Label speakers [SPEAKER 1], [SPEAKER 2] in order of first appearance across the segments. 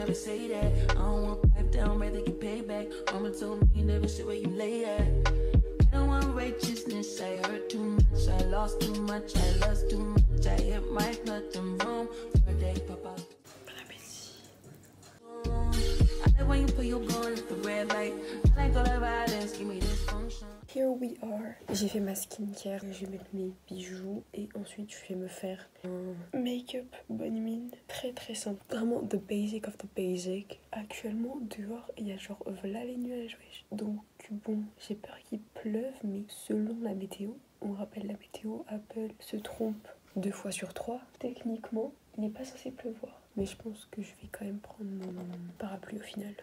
[SPEAKER 1] never say that. I don't want pipe down, rather get paid back. Mama told me never sit where you lay at. I don't want righteousness, I hurt too much. I lost too much, I lost too much. I hit my nothing wrong. Third day, pop out.
[SPEAKER 2] Bon appétit.
[SPEAKER 1] I like when you put your gun at the red light. I like all the violence, give me this function.
[SPEAKER 2] Here we are. J'ai fait ma skincare, je vais mettre mes bijoux et ensuite je vais me faire un make-up bonne mine. Très très simple. Vraiment the basic of the basic. Actuellement dehors il y a genre voilà les nuages wesh. Donc bon j'ai peur qu'il pleuve mais selon la météo, on rappelle la météo, Apple se trompe 2 fois sur 3. Techniquement il n'est pas censé pleuvoir. Mais je pense que je vais quand même prendre mon parapluie au final.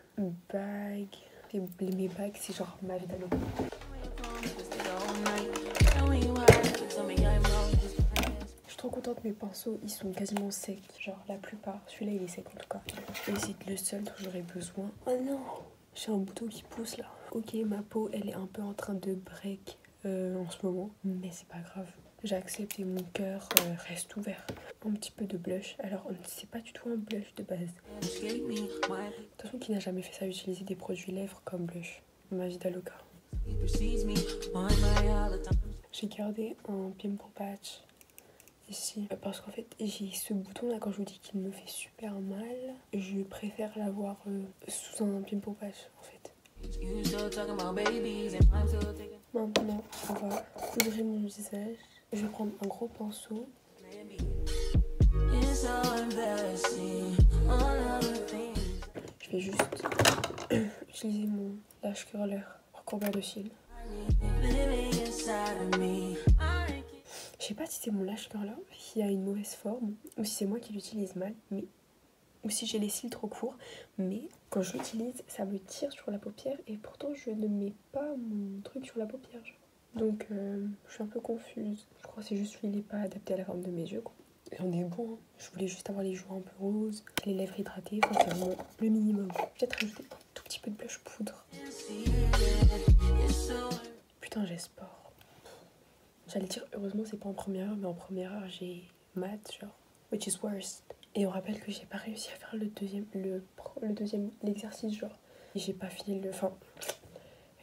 [SPEAKER 2] Bag. Mes bagues c'est genre ma vie d'alo. Je suis trop contente, mes pinceaux ils sont quasiment secs, genre la plupart, celui-là il est sec en tout cas. Et c'est le seul dont j'aurais besoin. Oh non, j'ai un bouton qui pousse là. Ok, ma peau elle est un peu en train de break en ce moment, mais c'est pas grave. J'accepte et mon cœur reste ouvert. Un petit peu de blush, alors c'est pas du tout un blush de base. Attention qui n'a jamais fait ça, utiliser des produits lèvres comme blush. Magie d'Aloca. J'ai gardé un pimple patch ici parce qu'en fait j'ai ce bouton là, quand je vous dis qu'il me fait super mal, je préfère l'avoir sous un pimple patch en fait. Maintenant on va poudrer mon visage. Je vais prendre un gros pinceau. Je vais juste utiliser mon lash curler recourbeur de cils. Je sais pas si c'est mon lash curler qui a une mauvaise forme ou si c'est moi qui l'utilise mal, mais ou si j'ai les cils trop courts, mais quand je l'utilise ça me tire sur la paupière et pourtant je ne mets pas mon truc sur la paupière. Donc je suis un peu confuse. Je crois que c'est juste qu'il n'est pas adapté à la forme de mes yeux quoi. Et on est bon, hein. Je voulais juste avoir les joues un peu roses, les lèvres hydratées, enfin c'est vraiment le minimum. Peut-être rajouter un tout petit peu de blush poudre. Putain j'ai sport. J'allais dire heureusement c'est pas en première heure, mais en première heure j'ai maths genre, which is worst. Et on rappelle que j'ai pas réussi à faire l'exercice genre. Et j'ai pas fini le... Enfin,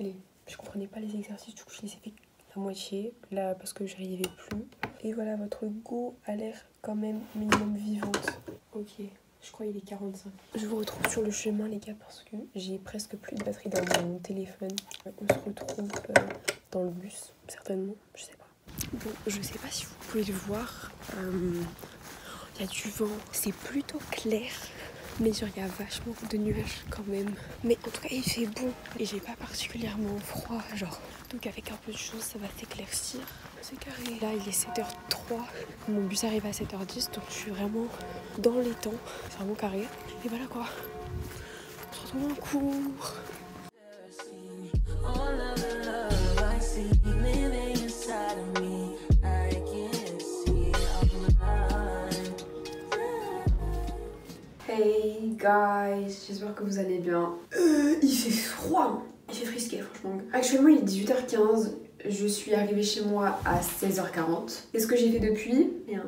[SPEAKER 2] allez, je comprenais pas les exercices, du coup je les ai fait à moitié, là parce que j'y arrivais plus. Et voilà, votre go a l'air quand même minimum vivante. Ok, je crois qu'il est 45. Je vous retrouve sur le chemin les gars parce que j'ai presque plus de batterie dans mon téléphone. On se retrouve dans le bus, certainement, je sais pas. Bon, je sais pas si vous pouvez le voir, il y a du vent, c'est plutôt clair. Mais genre il y a vachement de nuages quand même. Mais en tout cas il fait bon et j'ai pas particulièrement froid genre. Donc avec un peu de chose ça va s'éclaircir. C'est carré. Là il est 7h03. Mon bus arrive à 7h10 donc je suis vraiment dans les temps. C'est vraiment carré. Et voilà quoi. On se retrouve en cours. Hey guys, j'espère que vous allez bien. Il fait froid, hein. Il fait frisquet franchement. Actuellement il est 18h15, je suis arrivée chez moi à 16h40. Qu'est-ce que j'ai fait depuis? Rien.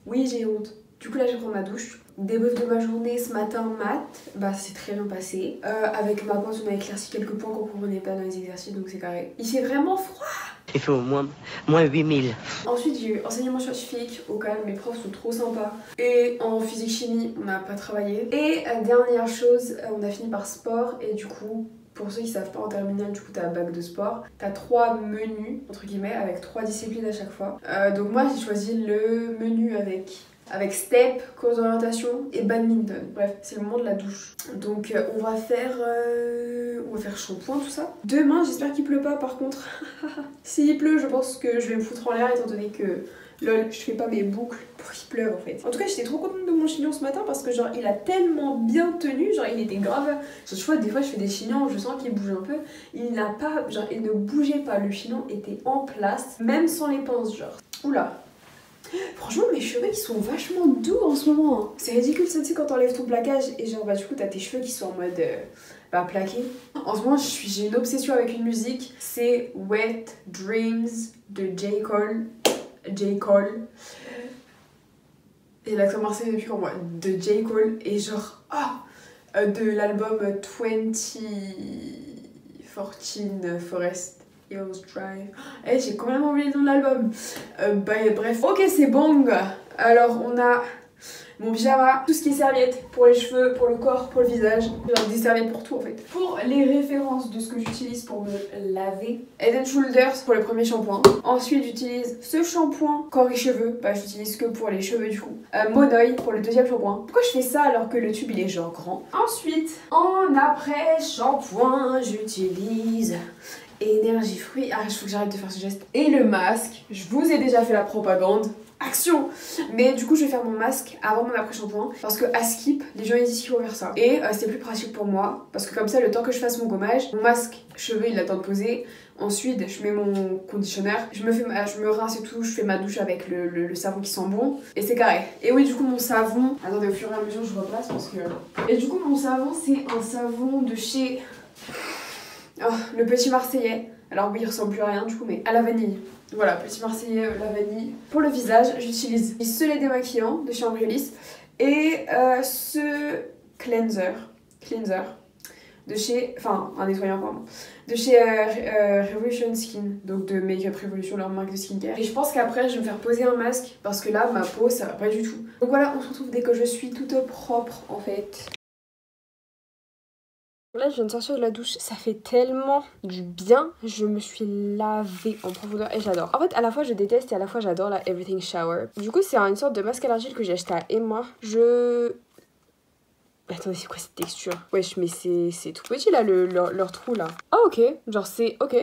[SPEAKER 2] Oui, j'ai honte. Du coup là je vais prendre ma douche. Débrief de ma journée ce matin maths, bah c'est très bien passé. Avec ma pote on a éclairci quelques points qu'on comprenait pas dans les exercices donc c'est carré. Il fait vraiment froid.
[SPEAKER 3] Il fait au moins 8000.
[SPEAKER 2] Ensuite j'ai eu enseignement scientifique, au calme, mes profs sont trop sympas. Et en physique chimie on n'a pas travaillé. Et dernière chose, on a fini par sport et du coup pour ceux qui savent pas en terminale, du coup t'as un bac de sport. T'as 3 menus entre guillemets avec 3 disciplines à chaque fois. Donc moi j'ai choisi le menu avec step, course d'orientation et badminton. Bref, c'est le moment de la douche. Donc on va faire shampoing tout ça. Demain, j'espère qu'il pleut pas par contre. S'il pleut, je pense que je vais me foutre en l'air étant donné que lol, je fais pas mes boucles pour qu'il pleuve en fait. En tout cas, j'étais trop contente de mon chignon ce matin parce que genre il a tellement bien tenu, genre il était grave. Genre, tu vois, des fois je fais des chignons, je sens qu'il bouge un peu. Il n'a pas, genre il ne bougeait pas, le chignon était en place, même sans les pinces genre. Oula. Franchement mes cheveux ils sont vachement doux en ce moment hein. C'est ridicule ça tu sais quand t'enlèves ton plaquage et genre bah du coup t'as tes cheveux qui sont en mode plaqués. En ce moment j'ai une obsession avec une musique, c'est Wet Dreams de J. Cole. Et l'accent marseillais depuis quand moi, de J. Cole et genre de l'album 2014 Forest Hills Drive. Eh, j'ai complètement oublié le nom de l'album. Bref. Ok, c'est bon. Alors, on a mon pyjama, tout ce qui est serviettes pour les cheveux, pour le corps, pour le visage. Genre des serviettes pour tout en fait. Pour les références de ce que j'utilise pour me laver, Head & Shoulders pour le premier shampoing. Ensuite, j'utilise ce shampoing corps et cheveux. Bah, j'utilise que pour les cheveux du coup. Monoï pour le deuxième shampoing. Pourquoi je fais ça alors que le tube il est genre grand? Ensuite, en après shampoing, j'utilise Énergie fruits. Ah, il faut que j'arrête de faire ce geste. Et le masque, je vous ai déjà fait la propagande. Action! Mais du coup, je vais faire mon masque avant mon après-shampoing parce que à skip, les gens ils disent qu'il faut faire ça. Et c'est plus pratique pour moi parce que comme ça, le temps que je fasse mon gommage, mon masque cheveux il a le temps de poser. Ensuite, je mets mon conditionneur, je me rince et tout, je fais ma douche avec le savon qui sent bon et c'est carré. Et oui, du coup, mon savon. Attendez, au fur et à mesure, je replace parce que. Et du coup, mon savon, c'est un savon de chez. Oh, le Petit Marseillais. Alors oui, il ressemble plus à rien du coup, mais à la vanille. Voilà, Petit Marseillais, la vanille. Pour le visage, j'utilise ce lait démaquillant de chez Ambriolis et ce cleanser de chez, enfin un nettoyant pardon, de chez Revolution Skin, donc de Make Up Revolution, leur marque de skincare. Et je pense qu'après je vais me faire poser un masque parce que là ma peau ça va pas du tout. Donc voilà, on se retrouve dès que je suis toute propre en fait. Là je viens de sortir de la douche, ça fait tellement du bien, je me suis lavée en profondeur et j'adore. En fait à la fois je déteste et à la fois j'adore la Everything Shower. Du coup c'est une sorte de masque à l'argile que j'ai acheté à Emma. Attendez, c'est quoi cette texture? Wesh mais c'est tout petit là leur trou là. Ah ok, genre c'est ok.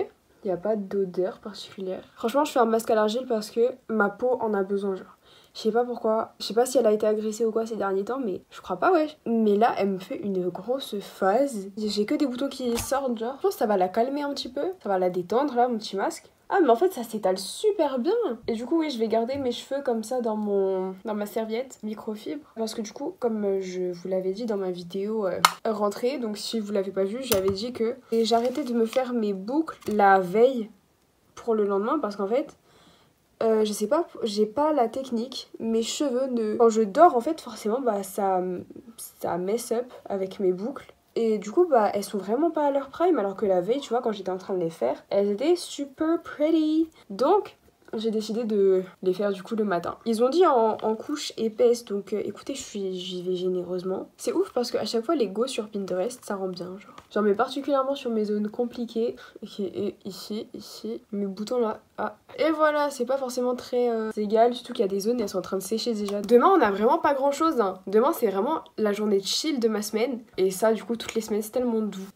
[SPEAKER 2] Il n'y a pas d'odeur particulière. Franchement je fais un masque à l'argile parce que ma peau en a besoin genre. Je sais pas pourquoi, je sais pas si elle a été agressée ou quoi ces derniers temps, mais je crois pas, ouais. Mais là, elle me fait une grosse phase. J'ai que des boutons qui sortent, genre. Je pense que ça va la calmer un petit peu, ça va la détendre, là, mon petit masque. Ah, mais en fait, ça s'étale super bien. Et du coup, oui, je vais garder mes cheveux comme ça dans ma serviette microfibre. Parce que du coup, comme je vous l'avais dit dans ma vidéo rentrée, donc si vous l'avez pas vu, j'avais dit que j'arrêtais de me faire mes boucles la veille pour le lendemain parce qu'en fait, je sais pas, j'ai pas la technique, mes cheveux ne... Quand je dors en fait forcément bah ça mess up avec mes boucles et du coup bah elles sont vraiment pas à leur prime alors que la veille tu vois quand j'étais en train de les faire elles étaient super pretty. Donc j'ai décidé de les faire du coup le matin. Ils ont dit en couche épaisse donc écoutez j'y vais généreusement. C'est ouf parce qu'à chaque fois les go sur Pinterest ça rend bien genre. J'en mets particulièrement sur mes zones compliquées qui est ici, mes boutons là. Ah. Et voilà c'est pas forcément très égal surtout qu'il y a des zones elles sont en train de sécher déjà. Demain on a vraiment pas grand chose hein. Demain c'est vraiment la journée chill de ma semaine et ça du coup toutes les semaines c'est tellement doux.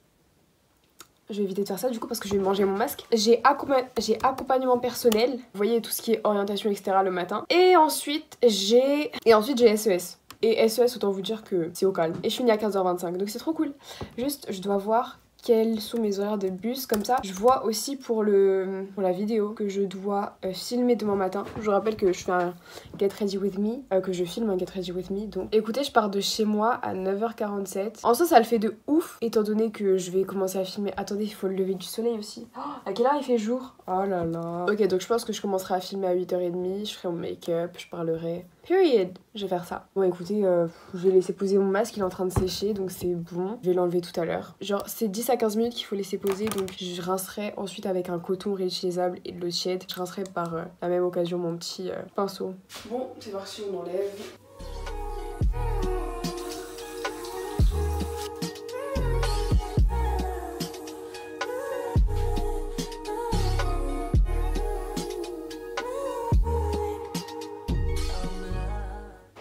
[SPEAKER 2] Je vais éviter de faire ça du coup parce que je vais manger mon masque. J'ai accompagnement personnel. Vous voyez tout ce qui est orientation etc. le matin. Et ensuite j'ai SES. Et SES autant vous dire que c'est au calme. Et je finis à 15h25 donc c'est trop cool. Juste je dois voir quels sont mes horaires de bus, comme ça je vois aussi pour la vidéo que je dois filmer demain matin. Je vous rappelle que je fais un Get Ready With Me, que je filme un Get Ready With Me. Donc écoutez, je pars de chez moi à 9h47. En soi ça le fait de ouf étant donné que je vais commencer à filmer. Attendez, il faut le lever du soleil aussi. Oh, à quelle heure il fait jour? Oh là là. Ok, donc je pense que je commencerai à filmer à 8h30. Je ferai mon make-up, je parlerai. Period. Je vais faire ça. Bon écoutez, je vais laisser poser mon masque, il est en train de sécher donc c'est bon. Je vais l'enlever tout à l'heure. Genre c'est 10 à 15 minutes qu'il faut laisser poser, donc je rincerai ensuite avec un coton réutilisable et de l'eau tiède. Je rincerai par la même occasion mon petit pinceau. Bon, c'est parti, on enlève.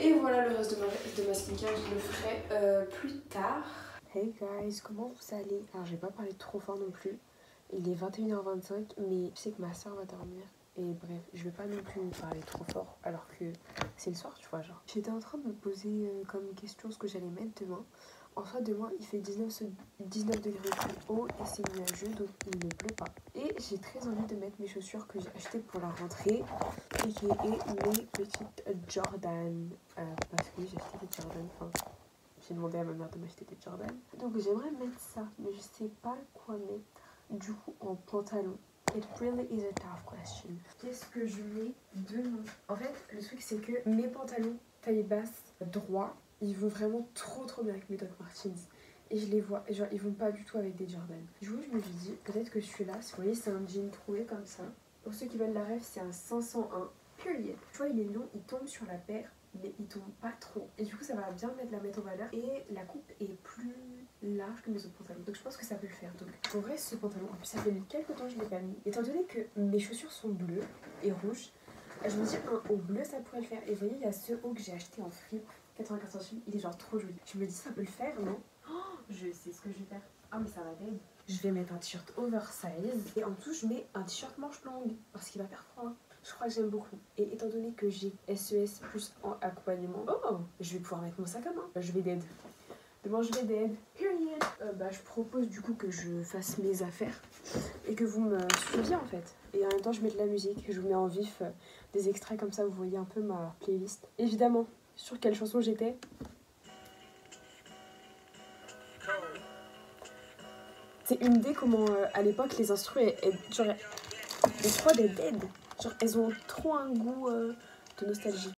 [SPEAKER 2] Et voilà le reste de ma skincare, je le ferai plus tard. Hey guys, comment vous allez? Alors je vais pas parler trop fort non plus. Il est 21h25 mais je sais que ma soeur va dormir. Et bref, je vais pas non plus parler trop fort alors que c'est le soir, tu vois, genre. J'étais en train de me poser comme question ce que j'allais mettre demain. En soit demain il fait 19 degrés plus haut et c'est nuageux donc il ne pleut pas. Et j'ai très envie de mettre mes chaussures que j'ai achetées pour la rentrée et qui est mes petites Jordan. Parce que j'ai acheté des Jordan, enfin j'ai demandé à ma mère de m'acheter des Jordan. Donc j'aimerais mettre ça mais je sais pas quoi mettre du coup en pantalon. It really is a tough question. Qu'est-ce que je mets demain? En fait le truc c'est que mes pantalons taille basse droit ils vont vraiment trop bien avec mes Doc Martens. Et je les vois, genre ils vont pas du tout avec des Jordan. Du coup je me suis dit, peut-être que celui-là, si vous voyez c'est un jean troué comme ça. Pour ceux qui veulent la rêve, c'est un 501. Period. Tu vois il est long, il tombe sur la paire, mais il tombe pas trop. Et du coup ça va bien la mettre en valeur. Et la coupe est plus large que mes autres pantalons. Donc je pense que ça peut le faire. Donc en vrai ce pantalon, en plus ça fait quelques temps que je l'ai pas mis. Étant donné que mes chaussures sont bleues et rouges, je me dis un haut bleu ça pourrait le faire. Et vous voyez il y a ce haut que j'ai acheté en fripe. 84 centimes, il est genre trop joli. Je me dis ça peut le faire, non? Oh, je sais ce que je vais faire. Ah mais ça va d'aider. Je vais mettre un t-shirt oversize et en dessous je mets un t-shirt manche longue parce qu'il va faire froid. Je crois que j'aime beaucoup. Et étant donné que j'ai SES plus en accompagnement, oh, je vais pouvoir mettre mon sac à main. Je vais d'aide. Demain je vais d'aide. Period. Je propose du coup que je fasse mes affaires et que vous me suiviez en fait. Et en même temps je mets de la musique, je vous mets en vif des extraits comme ça, vous voyez un peu ma playlist. Évidemment. Sur quelle chanson j'étais? C'est une idée comment à l'époque les instrus genre les trois des dead. Genre elles ont trop un goût de nostalgie.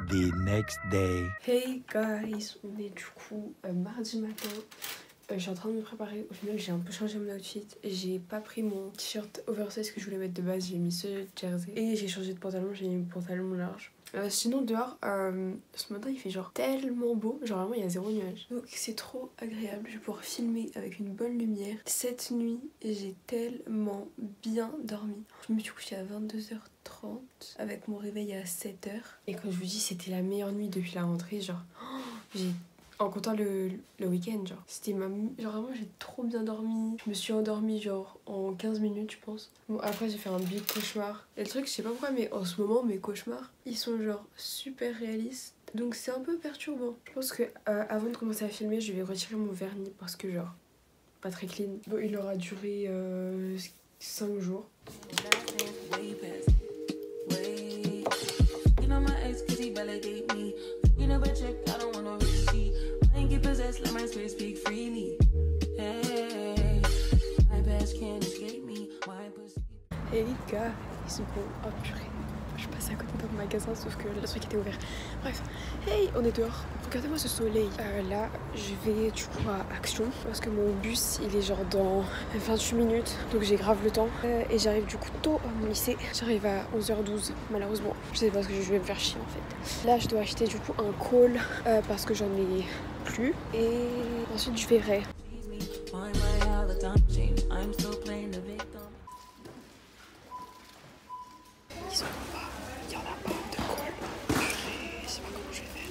[SPEAKER 4] The next day.
[SPEAKER 2] Hey guys, on est du coup mardi matin. Je suis en train de me préparer. Au final j'ai un peu changé mon outfit. J'ai pas pris mon t-shirt oversize que je voulais mettre de base. J'ai mis ce jersey. Et j'ai changé de pantalon, j'ai mis mon pantalon large. Sinon dehors, ce matin il fait genre tellement beau. Genre vraiment il y a 0 nuage. Donc c'est trop agréable. Je vais pouvoir filmer avec une bonne lumière. Cette nuit j'ai tellement bien dormi. Je me suis couchée à 22h30 avec mon réveil à 7h. Et quand je vous dis c'était la meilleure nuit depuis la rentrée, genre j'ai... En comptant le week-end, genre. C'était genre vraiment j'ai trop bien dormi. Je me suis endormie genre en 15 minutes je pense. Bon après j'ai fait un big cauchemar. Et le truc je sais pas pourquoi mais en ce moment mes cauchemars ils sont genre super réalistes. Donc c'est un peu perturbant. Je pense que avant de commencer à filmer je vais retirer mon vernis parce que genre pas très clean. Bon il aura duré 5 jours. Et les gars, ils sont bons. Oh purée, je passe c'est à côté d'un magasin, sauf que le truc était ouvert. Bref, hey, on est dehors. Regardez-moi ce soleil. Là, je vais du coup à Action parce que mon bus il est genre dans 28 minutes, donc j'ai grave le temps. Et j'arrive du coup tôt à mon lycée. J'arrive à 11h12, malheureusement. Je sais pas ce que je vais me faire chier en fait. Là, je dois acheter du coup un call parce que j'en ai plus. Et ensuite, je verrai. Ils sont en bas, il y en a pas de call. Je sais pas comment je vais faire.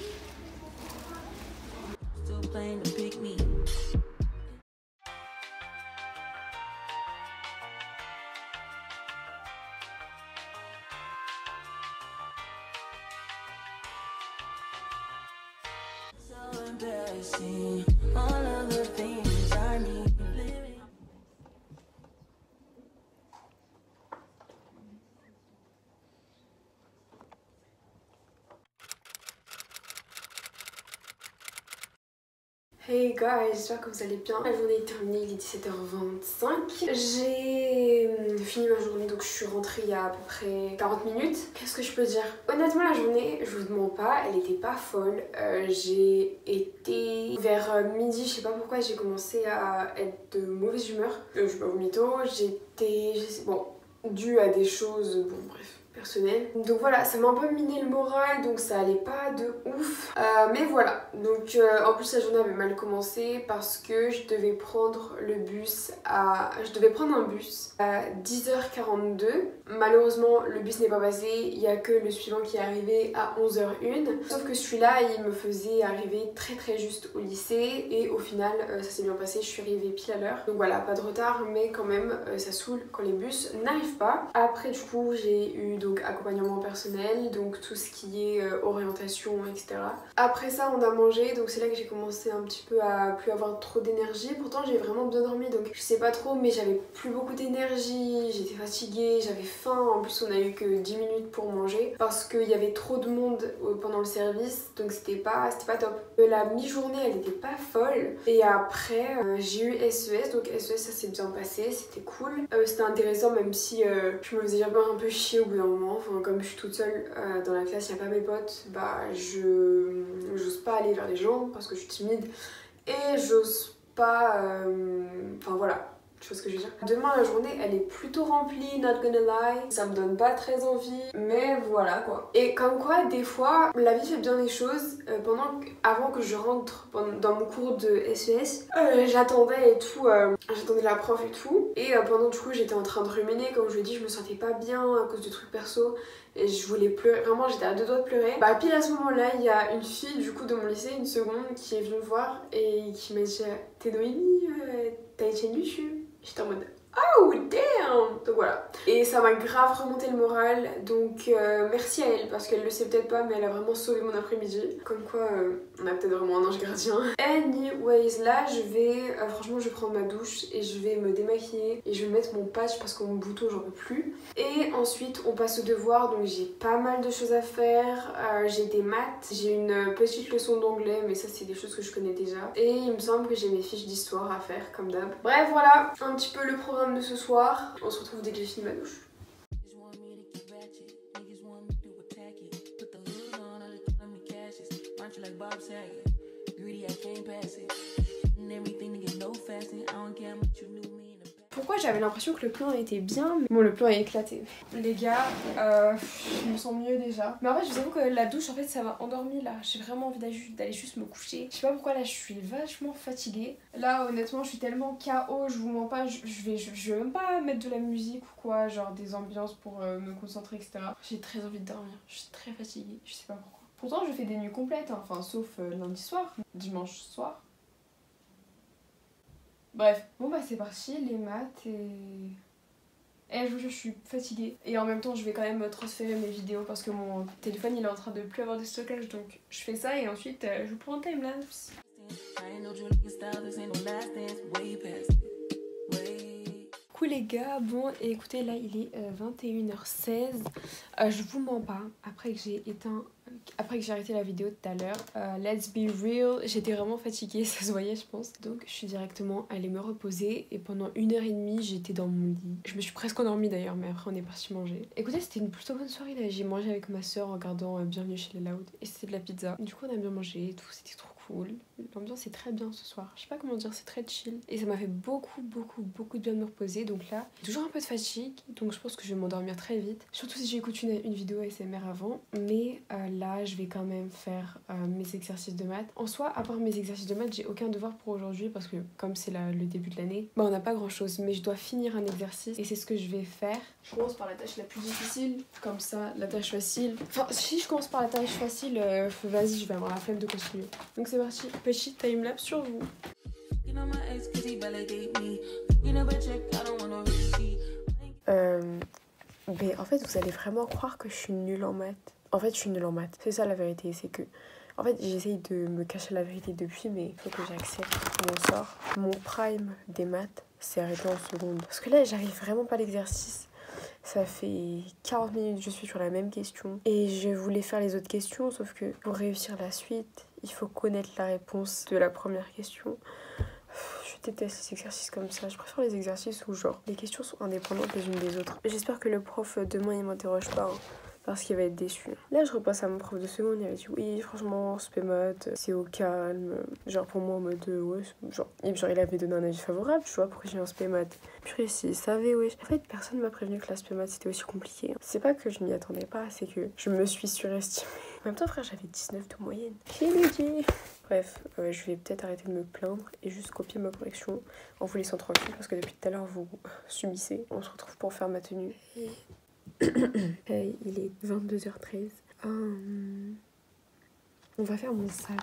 [SPEAKER 2] Hey guys, j'espère que vous allez bien. La journée est terminée, il est 17h25. J'ai fini ma journée, donc je suis rentrée il y a à peu près 40 minutes. Qu'est-ce que je peux dire? Honnêtement, la journée, je vous mens pas, elle était pas folle. J'ai été vers midi, je sais pas pourquoi, j'ai commencé à être de mauvaise humeur. Je suis pas au mytho, j'étais... Bon, dû à des choses, bon bref, personnelles. Donc voilà, ça m'a un peu miné le moral, donc ça allait pas de ouf. Mais voilà, donc en plus la journée avait mal commencé parce que je devais prendre le bus à... Je devais prendre un bus à 10h42. Malheureusement, le bus n'est pas passé, il y a que le suivant qui est arrivé à 11h01. Sauf que celui-là, il me faisait arriver très juste au lycée et au final, ça s'est bien passé, je suis arrivée pile à l'heure. Donc voilà, pas de retard, mais quand même, ça saoule quand les bus n'arrivent pas. Après, du coup, j'ai eu donc accompagnement personnel, donc tout ce qui est orientation, etc. Après ça, on a mangé, donc c'est là que j'ai commencé un petit peu à plus avoir trop d'énergie. Pourtant, j'ai vraiment bien dormi, donc je sais pas trop, mais j'avais plus beaucoup d'énergie, j'étais fatiguée, j'avais faim. En plus, on a eu que 10 minutes pour manger parce qu'il y avait trop de monde pendant le service, donc c'était pas top. La mi-journée, elle était pas folle. Et après, j'ai eu SES, donc SES, ça s'est bien passé, c'était cool. C'était intéressant, même si je me faisais un peu chier au bout d'un moment. Enfin, comme je suis toute seule dans la classe, il n'y a pas mes potes, bah j'ose pas aller vers les gens parce que je suis timide et j'ose pas... Enfin voilà, tu vois ce que je veux dire. Demain la journée elle est plutôt remplie, not gonna lie, ça me donne pas très envie, mais voilà quoi. Et comme quoi des fois la vie fait bien les choses. Avant que je rentre dans mon cours de SES, j'attendais et tout, j'attendais la prof et tout, et pendant du coup j'étais en train de ruminer, comme je l'ai dit, je me sentais pas bien à cause de trucs perso et je voulais pleurer, vraiment j'étais à deux doigts de pleurer. Bah pile à ce moment là il y a une fille du coup de mon lycée, une seconde, qui est venue me voir et qui m'a dit t'es Noémie, t'as une chaîne YouTube? J'étais en mode oh damn! Donc voilà. Et ça m'a grave remonté le moral, donc merci à elle parce qu'elle le sait peut-être pas, mais elle a vraiment sauvé mon après-midi. Comme quoi on a peut-être vraiment un ange gardien. Anyways, là je vais franchement je vais prendre ma douche et je vais me démaquiller et je vais mettre mon patch parce que mon bouton j'en peux plus. Et ensuite on passe aux devoirs, donc j'ai pas mal de choses à faire. J'ai des maths, j'ai une petite leçon d'anglais, mais ça c'est des choses que je connais déjà. Et il me semble que j'ai mes fiches d'histoire à faire comme d'hab. Bref voilà, un petit peu le programme de ce soir. On se retrouve dès que j'ai fini ma douche. Pourquoi j'avais l'impression que le plan était bien, mais bon, le plan est éclaté. Les gars, je me sens mieux déjà. Mais en fait je vous avoue que la douche en fait ça m'a endormie là. J'ai vraiment envie d'aller juste me coucher. Je sais pas pourquoi là je suis vachement fatiguée. Là honnêtement je suis tellement KO, je vous mens pas, je vais même pas mettre de la musique ou quoi, genre des ambiances pour me concentrer etc. J'ai très envie de dormir, je suis très fatiguée, je sais pas pourquoi. Pourtant je fais des nuits complètes, hein. Enfin sauf lundi soir, dimanche soir. Bref, bon bah c'est parti, les maths et je vous jure je suis fatiguée. Et en même temps je vais quand même transférer mes vidéos parce que mon téléphone il est en train de plus avoir de stockage, donc je fais ça et ensuite je prends un timelapse. Coucou les gars, bon et écoutez là il est 21h16, je vous mens pas, après que j'ai éteint après que j'ai arrêté la vidéo tout à l'heure, let's be real, j'étais vraiment fatiguée, ça se voyait je pense. Donc je suis directement allée me reposer et pendant 1h30 j'étais dans mon lit. Je me suis presque endormie d'ailleurs, mais après on est parti manger. Écoutez, c'était une plutôt bonne soirée là, j'ai mangé avec ma soeur en regardant Bienvenue chez les Loud et c'était de la pizza. Du coup on a bien mangé et tout, c'était trop cool. L'ambiance est très bien ce soir, je sais pas comment dire, c'est très chill. Et ça m'a fait beaucoup de bien de me reposer, donc là, j'ai toujours un peu de fatigue, donc je pense que je vais m'endormir très vite. Surtout si j'écoute une vidéo ASMR avant, mais là je vais quand même faire mes exercices de maths. En soi, à part mes exercices de maths, j'ai aucun devoir pour aujourd'hui parce que comme c'est le début de l'année, bah on n'a pas grand chose, mais je dois finir un exercice et c'est ce que je vais faire. Je commence par la tâche la plus difficile, comme ça la tâche facile. Enfin, si je commence par la tâche facile, vas-y, je vais avoir la flemme de continuer. Donc c'est parti, petit timelapse sur vous. Mais en fait vous allez vraiment croire que je suis nulle en maths. En fait je suis nulle en maths, c'est ça la vérité, c'est que en fait j'essaye de me cacher la vérité depuis, mais il faut que j'accepte mon sort. Mon prime des maths s'est arrêté en seconde, parce que là j'arrive vraiment pas à l'exercice. Ça fait 40 minutes que je suis sur la même question et je voulais faire les autres questions, sauf que pour réussir la suite il faut connaître la réponse de la première question. Je déteste les exercices comme ça. Je préfère les exercices où genre les questions sont indépendantes les unes des autres. J'espère que le prof demain il m'interroge pas, hein, parce qu'il va être déçu. Là je repasse à mon prof de seconde, il avait dit oui franchement spé-maths c'est au calme. Genre pour moi en mode ouais genre il avait donné un avis favorable, tu vois, pour que j'ai un spé-maths. Purée s'il savait, ouais. En fait personne m'a prévenu que la spé-maths c'était aussi compliqué. C'est pas que je m'y attendais pas, c'est que je me suis surestimée. En même temps frère j'avais 19 de moyenne. J'ai dit. Bref, je vais peut-être arrêter de me plaindre et juste copier ma correction en vous laissant tranquille parce que depuis tout à l'heure vous subissez. On se retrouve pour faire ma tenue. Hey, il est 22h13. On va faire mon sac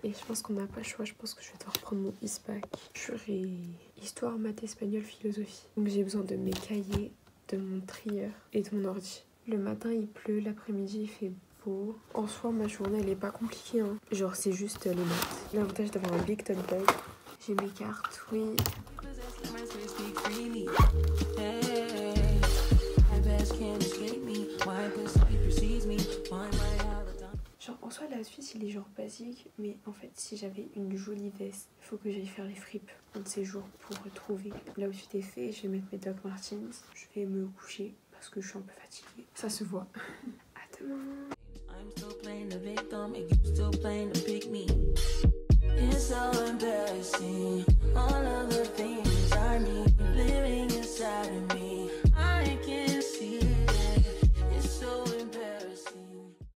[SPEAKER 2] et je pense qu'on n'a pas le choix. Je pense que je vais devoir prendre mon ISPAC. Purée. Histoire, maths, espagnol, philosophie. Donc j'ai besoin de mes cahiers, de mon trieur et de mon ordi. Le matin il pleut, l'après-midi il fait beau. En soi ma journée elle est pas compliquée, hein. Genre c'est juste les maths. L'avantage d'avoir un big top bag. J'ai mes cartes, oui. Genre en soi la suite il est genre basique, mais en fait si j'avais une jolie veste, il faut que j'aille faire les fripes un de ces jours pour retrouver. Là où est fait, je vais mettre mes Doc Martens, je vais me coucher parce que je suis un peu fatiguée. Ça se voit. À demain. I'm still playing the victim and you still playing the pick me. It's so embarrassing. All of the